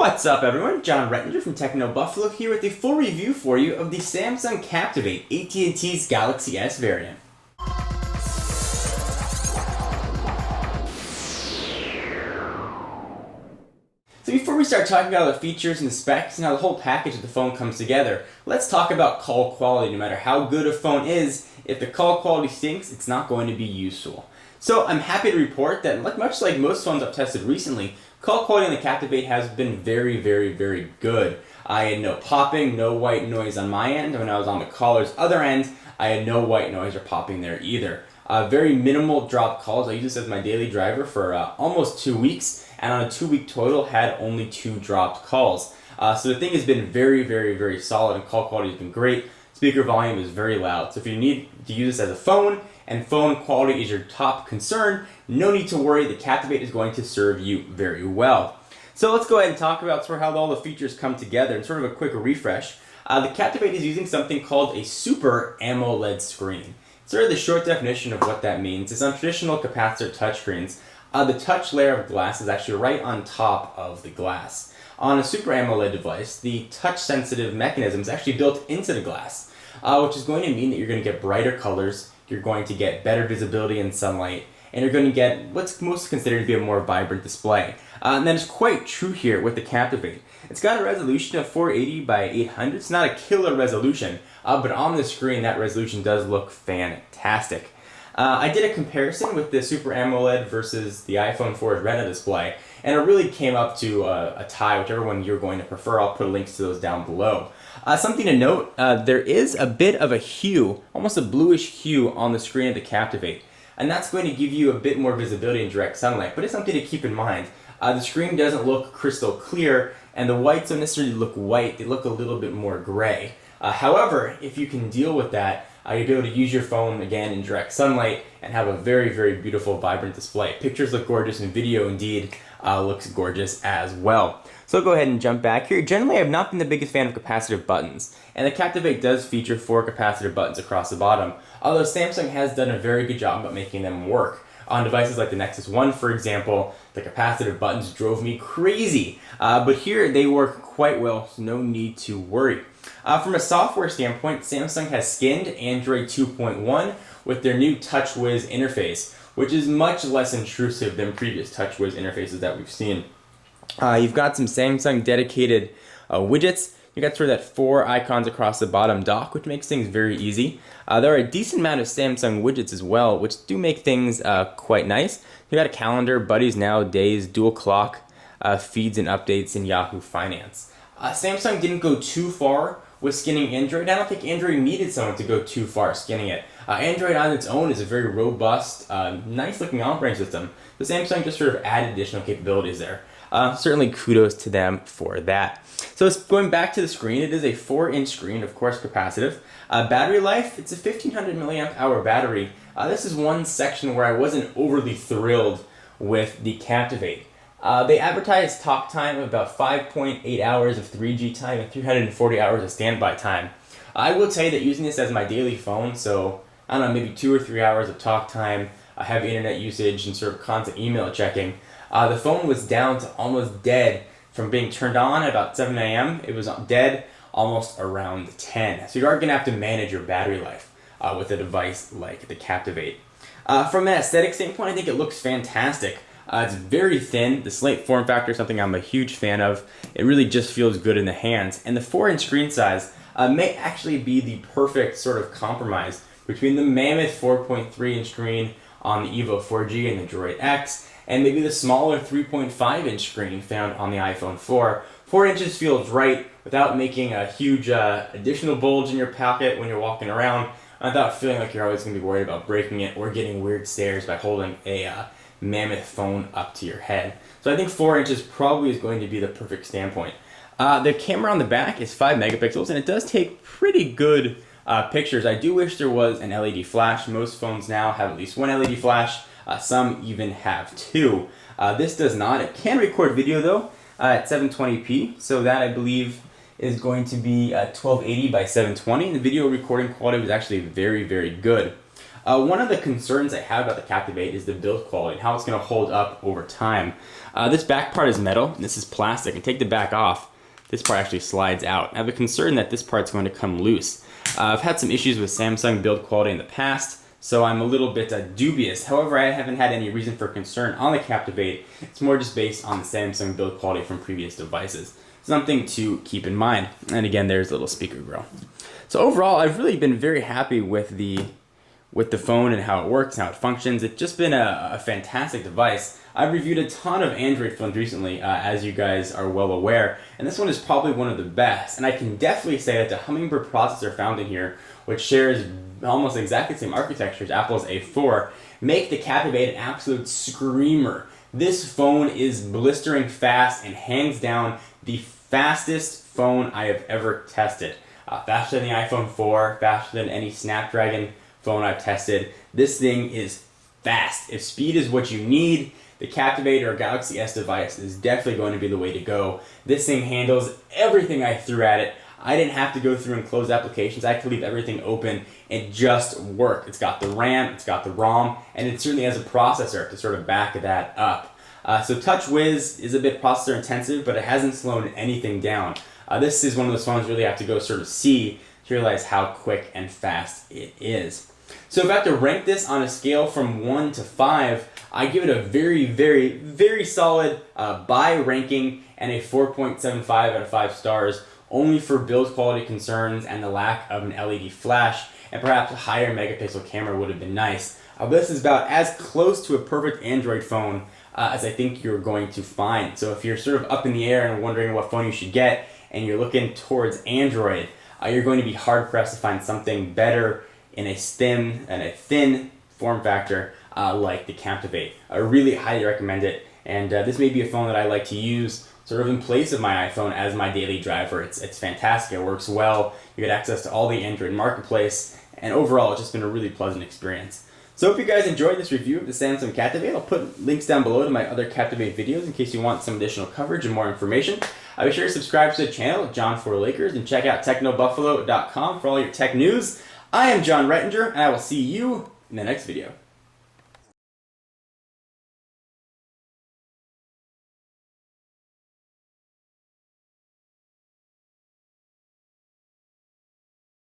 What's up everyone, John Rettinger from Techno Buffalo here with a full review for you of the Samsung Captivate, AT&T's Galaxy S variant. So before we start talking about the features and the specs and how the whole package of the phone comes together, let's talk about call quality. No matter how good a phone is, if the call quality stinks, it's not going to be useful. So I'm happy to report that much like most phones I've tested recently, call quality on the Captivate has been very good. I had no popping, no white noise on my end. When I was on the caller's other end, I had no white noise or popping there either. Very minimal dropped calls. I use this as my daily driver for almost 2 weeks, and on a 2-week total had only 2 dropped calls. So the thing has been very solid, and call quality has been great. Speaker volume is very loud. So if you need to use this as a phone, and phone quality is your top concern, no need to worry, the Captivate is going to serve you very well. So let's go ahead and talk about sort of how all the features come together and sort of a quick refresh. The Captivate is using something called a Super Amoled screen. It's sort of the short definition of what that means. It's on traditional capacitor touchscreens. The touch layer of glass is actually right on top of the glass. On a Super Amoled device, the touch-sensitive mechanism is actually built into the glass, which is going to mean that you're going to get brighter colors, you're going to get better visibility in sunlight, and you're going to get what's most considered to be a more vibrant display. And that is quite true here with the Captivate. It's got a resolution of 480 by 800. It's not a killer resolution, but on the screen that resolution does look fantastic. I did a comparison with the Super AMOLED versus the iPhone 4's Retina display, and it really came up to a tie, whichever one you're going to prefer. I'll put links to those down below. Something to note, there is a bit of a hue, almost a bluish hue on the screen of the Captivate, and that's going to give you a bit more visibility in direct sunlight, but it's something to keep in mind. The screen doesn't look crystal clear, and the whites don't necessarily look white, they look a little bit more gray. However, if you can deal with that, you'll be able to use your phone again in direct sunlight and have a very beautiful, vibrant display. Pictures look gorgeous, and video indeed looks gorgeous as well. So I'll go ahead and jump back here. Generally, I've not been the biggest fan of capacitive buttons, and the Captivate does feature 4 capacitive buttons across the bottom, although Samsung has done a very good job of making them work. On devices like the Nexus 1, for example, the capacitive buttons drove me crazy, but here they work quite well, so no need to worry. From a software standpoint, Samsung has skinned Android 2.1 with their new TouchWiz interface, which is much less intrusive than previous TouchWiz interfaces that we've seen. You've got some Samsung dedicated widgets. You got sort of that 4 icons across the bottom dock, which makes things very easy. There are a decent amount of Samsung widgets as well, which do make things quite nice. You got a calendar, buddies now, days, dual clock, feeds and updates, and Yahoo Finance. Samsung didn't go too far with skinning Android. I don't think Android needed someone to go too far skinning it. Android on its own is a very robust, nice looking operating system. But Samsung just sort of added additional capabilities there. Certainly kudos to them for that. So it's going back to the screen. It is a 4-inch screen, of course capacitive. Battery life, it's a 1500 milliamp hour battery. This is one section where I wasn't overly thrilled with the Captivate. They advertised talk time of about 5.8 hours of 3G time and 340 hours of standby time. I will tell you that using this as my daily phone, so I don't know, maybe 2 or 3 hours of talk time, heavy internet usage, and sort of constant email checking, the phone was down to almost dead from being turned on at about 7 a.m. It was dead almost around 10. So you are going to have to manage your battery life with a device like the Captivate. From an aesthetic standpoint, I think it looks fantastic. It's very thin. The slate form factor is something I'm a huge fan of. It really just feels good in the hands. And the 4-inch screen size may actually be the perfect sort of compromise between the mammoth 4.3-inch screen on the Evo 4G and the Droid X, and maybe the smaller 3.5-inch screen found on the iPhone 4. 4 inches feels right without making a huge additional bulge in your pocket when you're walking around, without feeling like you're always going to be worried about breaking it or getting weird stares by holding a mammoth phone up to your head. So I think 4 inches probably is going to be the perfect standpoint. The camera on the back is 5 megapixels, and it does take pretty good pictures. I do wish there was an LED flash. Most phones now have at least one LED flash. Some even have 2. This does not. It can record video though at 720p, so that I believe is going to be 1280 by 720, and the video recording quality was actually very good. One of the concerns I have about the Captivate is the build quality and how it's going to hold up over time. This back part is metal, and this is plastic, and take the back off, this part actually slides out. I have a concern that this part's going to come loose. I've had some issues with Samsung build quality in the past, so I'm a little bit dubious. However, I haven't had any reason for concern on the Captivate. It's more just based on the Samsung build quality from previous devices. Something to keep in mind. And again, there's a little speaker grill. So overall, I've really been very happy with the phone and how it works, how it functions. It's just been a fantastic device. I've reviewed a ton of Android phones recently, as you guys are well aware, and this one is probably one of the best. And I can definitely say that the Hummingbird processor found in here, which shares almost exactly the same architecture as Apple's A4, make the Captivate an absolute screamer. This phone is blistering fast and hands down the fastest phone I have ever tested. Faster than the iPhone 4, faster than any Snapdragon phone I've tested. This thing is fast. If speed is what you need, the Captivate or Galaxy S device is definitely going to be the way to go. This thing handles everything I threw at it. I didn't have to go through and close applications. I could leave everything open and just work. It's got the RAM, it's got the ROM, and it certainly has a processor to sort of back that up. So TouchWiz is a bit processor intensive, but it hasn't slowed anything down. This is one of those phones you really have to go sort of see to realize how quick and fast it is. So if I have to rank this on a scale from 1 to 5, I give it a very, very, very solid buy ranking and a 4.75 out of 5 stars, only for build quality concerns and the lack of an LED flash, and perhaps a higher megapixel camera would have been nice. This is about as close to a perfect Android phone as I think you're going to find. So if you're sort of up in the air and wondering what phone you should get, and you're looking towards Android, you're going to be hard pressed to find something better in a thin form factor like the Captivate. I really highly recommend it, and this may be a phone that I like to use sort of in place of my iPhone as my daily driver. It's fantastic. It works well. You get access to all the Android marketplace, and overall it's just been a really pleasant experience. So hope you guys enjoyed this review of the Samsung Captivate. I'll put links down below to my other Captivate videos in case you want some additional coverage and more information. Be sure to subscribe to the channel, John4Lakers, and check out technobuffalo.com for all your tech news. I am John Rettinger, and I will see you in the next video.